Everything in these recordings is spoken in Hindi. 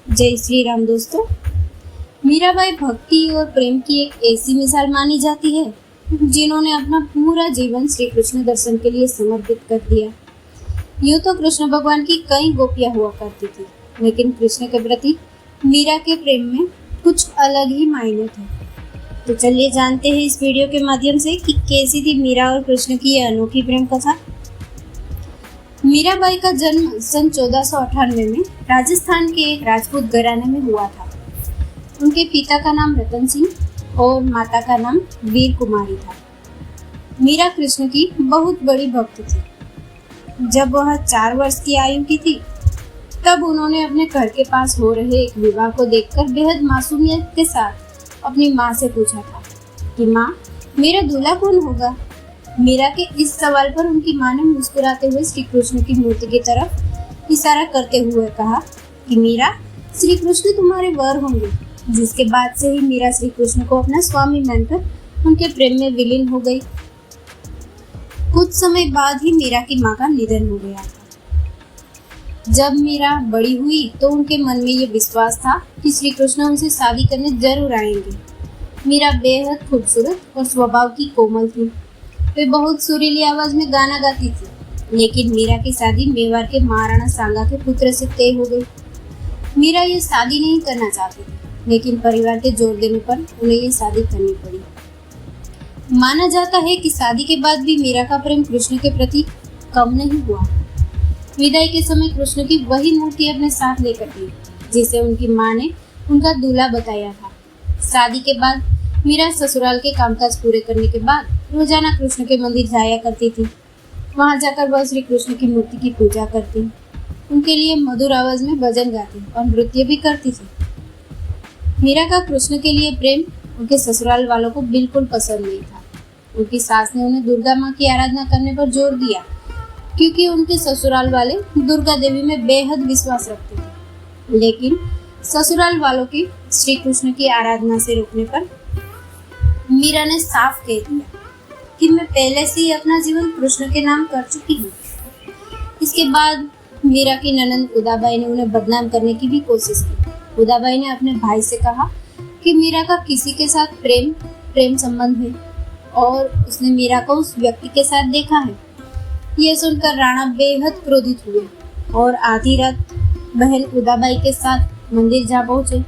जय श्री राम दोस्तों। मीराबाई भक्ति और प्रेम की एक ऐसी मिसाल मानी जाती है जिन्होंने अपना पूरा जीवन श्री कृष्ण दर्शन के लिए समर्पित कर दिया। यूँ तो कृष्ण भगवान की कई गोपियां हुआ करती थी, लेकिन कृष्ण के प्रति मीरा के प्रेम में कुछ अलग ही मायने थे। तो चलिए जानते हैं इस वीडियो के माध्यम से कि कैसी थी मीरा और कृष्ण की यह अनोखी प्रेम कथा। मीराबाई का जन्म सन 1498 में राजस्थान के एक राजपूत घराने में हुआ था। उनके पिता का नाम रतन सिंह और माता का नाम वीर कुमारी था। मीरा कृष्ण की बहुत बड़ी भक्त थी। जब वह 4 वर्ष की आयु की थी, तब उन्होंने अपने घर के पास हो रहे एक विवाह को देखकर बेहद मासूमियत के साथ अपनी माँ से पूछा था कि माँ, मेरा दूल्हा कौन होगा। मीरा के इस सवाल पर उनकी माँ ने मुस्कुराते हुए श्री कृष्ण की मूर्ति की तरफ इशारा करते हुए कहा कि मीरा, श्री कृष्ण तुम्हारे वर होंगे। जिसके बाद से ही मीरा श्री कृष्ण को अपना स्वामी मानकर उनके प्रेम में विलीन हो गई। कुछ समय बाद ही मीरा की माँ का निधन हो गया था। जब मीरा बड़ी हुई तो उनके मन में ये विश्वास था कि श्री कृष्ण उनसे शादी करने जरूर आएंगे। मीरा बेहद खूबसूरत और स्वभाव की कोमल थी। वे बहुत सुरीली आवाज में गाना गाती थी, लेकिन मीरा की शादी मेवाड़ के महाराणा सांगा के पुत्र से तय हो गई। मीरा ये शादी नहीं करना चाहती थी, लेकिन परिवार के जोर देने पर उन्हें ये शादी करनी पड़ी। माना जाता है कि शादी के बाद भी मीरा का प्रेम कृष्ण के प्रति कम नहीं हुआ। विदाई के समय कृष्ण की वही मूर्ति अपने साथ लेकर गई जिसे उनकी माँ ने उनका दूल्हा बताया था। शादी के बाद मीरा ससुराल के कामकाज पूरे करने के बाद रोजाना कृष्ण के मंदिर जाया करती थी। वहां जाकर वह श्री कृष्ण की मूर्ति की पूजा करती, उनके लिए मधुर आवाज में भजन गाती और नृत्य भी करती थी। मीरा का कृष्ण के लिए प्रेम उनके ससुराल वालों को बिल्कुल पसंद नहीं था। उनकी सास ने उन्हें दुर्गा माँ की आराधना करने पर जोर दिया, क्योंकि उनके ससुराल वाले दुर्गा देवी में बेहद विश्वास रखते थे। लेकिन ससुराल वालों के श्री कृष्ण की आराधना से रोकने पर मीरा ने साफ कह दिया कि मैं पहले से ही अपना जीवन कृष्ण के नाम कर चुकी हूँ। इसके बाद मीरा की ननंद उदाबाई ने उन्हें बदनाम करने की भी कोशिश की। उदाबाई ने अपने भाई से कहा कि मीरा का किसी के साथ प्रेम संबंध है और उसने मीरा को उस व्यक्ति के साथ देखा है। यह सुनकर राणा बेहद क्रोधित हुए और आधी रात बहन उदाबाई के साथ मंदिर जा पहुंचे।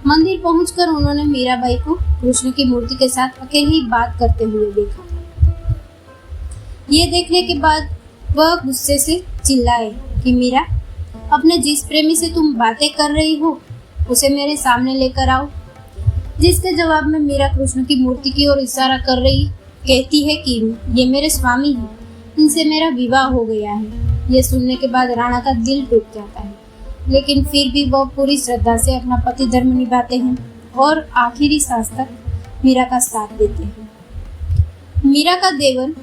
मंदिर पहुंचकर उन्होंने मीराबाई को कृष्ण की मूर्ति के साथ अकेले ही बात करते हुए देखा। ये देखने के बाद वह गुस्से से चिल्लाए कि मीरा, अपने जिस प्रेमी से तुम बातें कर रही हो उसे मेरे सामने लेकर आओ। जिसके जवाब में मीरा कृष्ण की मूर्ति की ओर इशारा कर रही कहती है कि ये मेरे स्वामी हैं, इनसे मेरा विवाह हो गया है। ये सुनने के बाद राणा का दिल टूट जाता है, लेकिन फिर भी वह पूरी श्रद्धा से अपना पति धर्म निभाते हैं और आखिरी सांस तक मीरा का साथ देते हैं। मीरा का देवर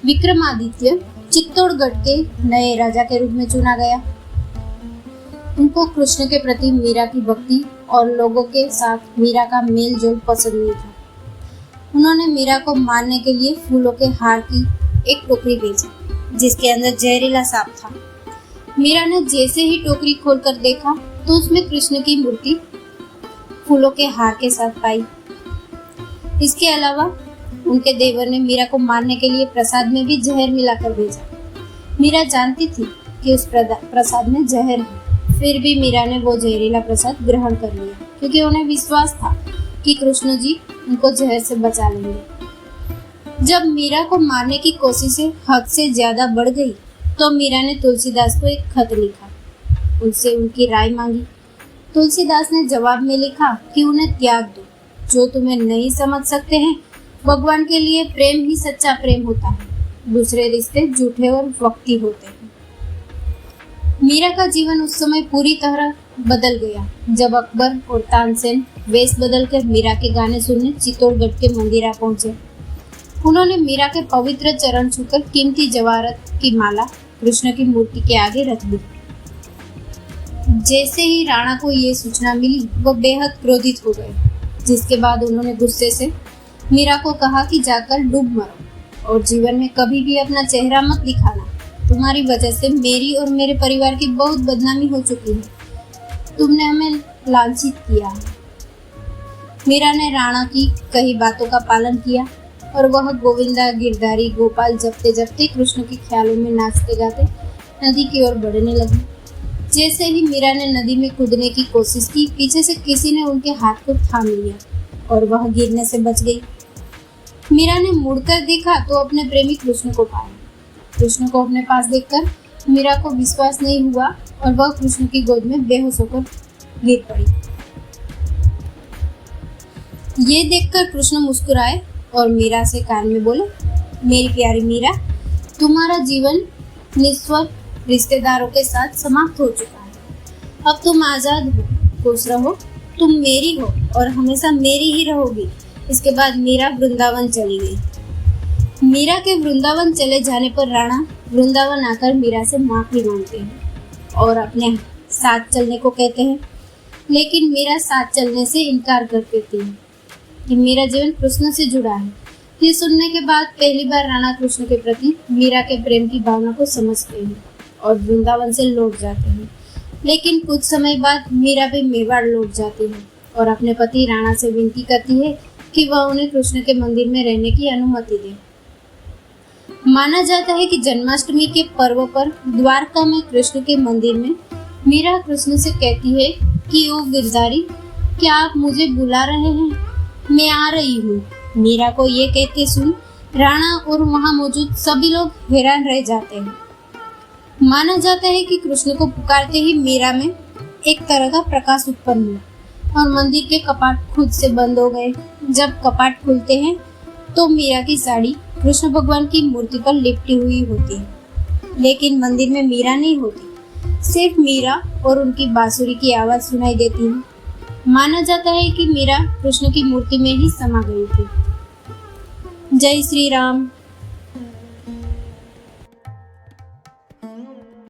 विक्रमादित्य चित्तौड़गढ़ के नए राजा के रूप में चुना गया। उनको कृष्ण के प्रति मीरा की भक्ति और लोगों के साथ मीरा का मेल जोल पसंद नहीं था। उन्होंने मीरा को मारने के लिए फूलों के हार की एक टोकरी भेजी जिसके अंदर जहरीला सांप था। मीरा ने जैसे ही टोकरी खोलकर देखा तो उसमें कृष्ण की मूर्ति फूलों के हार के साथ पाई। इसके अलावा उनके देवर ने मीरा को मारने के लिए प्रसाद में भी जहर मिलाकर भेजा। मीरा जानती थी कि उस प्रसाद में जहर है, फिर भी मीरा ने वो जहरीला प्रसाद ग्रहण कर लिया, क्योंकि उन्हें विश्वास था कि कृष्ण जी उनको जहर से बचा लेंगे। जब मीरा को मारने की कोशिशें हद से ज्यादा बढ़ गई तो मीरा ने तुलसीदास को एक खत लिखा, उनसे उनकी राय मांगी। तुलसीदास ने जवाब में लिखा कि उन्हें त्याग दो। जो तुम्हें नहीं समझ सकते हैं, भगवान के लिए प्रेम ही सच्चा प्रेम होता है, दूसरे रिश्ते झूठे और वक्ती होते हैं। मीरा का जीवन उस समय पूरी तरह बदल गया जब अकबर और तानसेन वेश बदलकर मीरा के गाने सुनने चित्तौड़गढ़ के मंदिर आ पहुंचे। उन्होंने मीरा के पवित्र चरण छूकर कीमती जवाहरात की माला कृष्ण की मूर्ति के आगे रख दी। जैसे ही राणा को ये सूचना मिली, वो बेहद क्रोधित हो गए, जिसके बाद उन्होंने गुस्से से मीरा को कहा कि जाकर डूब मरो और जीवन में कभी भी अपना चेहरा मत दिखाना। तुम्हारी वजह से मेरी और मेरे परिवार की बहुत बदनामी हो चुकी है। तुमने हमें लांछित किया है। मीरा ने राणा की कही बातों का पालन किया और वह गोविंदा, गिरधारी, गोपाल जपते जपते कृष्ण के ख्यालों में नाचते गाते नदी की ओर बढ़ने लगी। जैसे ही मीरा ने नदी में कूदने की कोशिश की, पीछे से किसी ने उनके हाथ को थाम लिया और वह गिरने से बच गई। मीरा ने मुड़कर देखा तो अपने प्रेमी कृष्ण को पाया। कृष्ण को अपने पास देखकर मीरा को विश्वास नहीं हुआ और वह कृष्ण की गोद में बेहोश होकर गिर पड़ी। ये देखकर कृष्ण मुस्कुराए और मीरा से कान में बोले, मेरी प्यारी मीरा, तुम्हारा जीवन निस्वार्थ रिश्तेदारों के साथ समाप्त हो चुका है। अब तुम आजाद हो, खुश रहो, तुम मेरी हो और हमेशा मेरी ही रहोगी। इसके बाद मीरा वृंदावन चली गई। मीरा के वृंदावन चले जाने पर राणा वृंदावन आकर मीरा से माफी मांगते हैं और अपने साथ चलने को कहते हैं, लेकिन मीरा साथ चलने से इनकार कर देती है कि मेरा जीवन कृष्ण से जुड़ा है। ये सुनने के बाद पहली बार राणा कृष्ण के प्रति मीरा के प्रेम की भावना को समझते हैं और वृंदावन से लौट जाते हैं। लेकिन कुछ समय बाद मीरा भी मेवाड़ लौट जाती है और अपने पति राणा से विनती करती है कि वह उन्हें कृष्ण के मंदिर में रहने की अनुमति दे। माना जाता है कि जन्माष्टमी के पर्व पर द्वारका में कृष्ण के मंदिर में मीरा कृष्ण से कहती है कि ओ गिरधारी, क्या आप मुझे बुला रहे हैं? मैं आ रही हूँ। मीरा को ये कहते सुन राणा और वहाँ मौजूद सभी लोग हैरान रह जाते हैं। माना जाता है कि कृष्ण को पुकारते ही मीरा में एक तरह का प्रकाश उत्पन्न हुआ और मंदिर के कपाट खुद से बंद हो गए। जब कपाट खुलते हैं तो मीरा की साड़ी कृष्ण भगवान की मूर्ति पर लिपटी हुई होती है, लेकिन मंदिर में मीरा नहीं होती। सिर्फ मीरा और उनकी बांसुरी की आवाज सुनाई देती है। माना जाता है कि मीरा कृष्ण की मूर्ति में ही समा गई थी। जय श्री राम।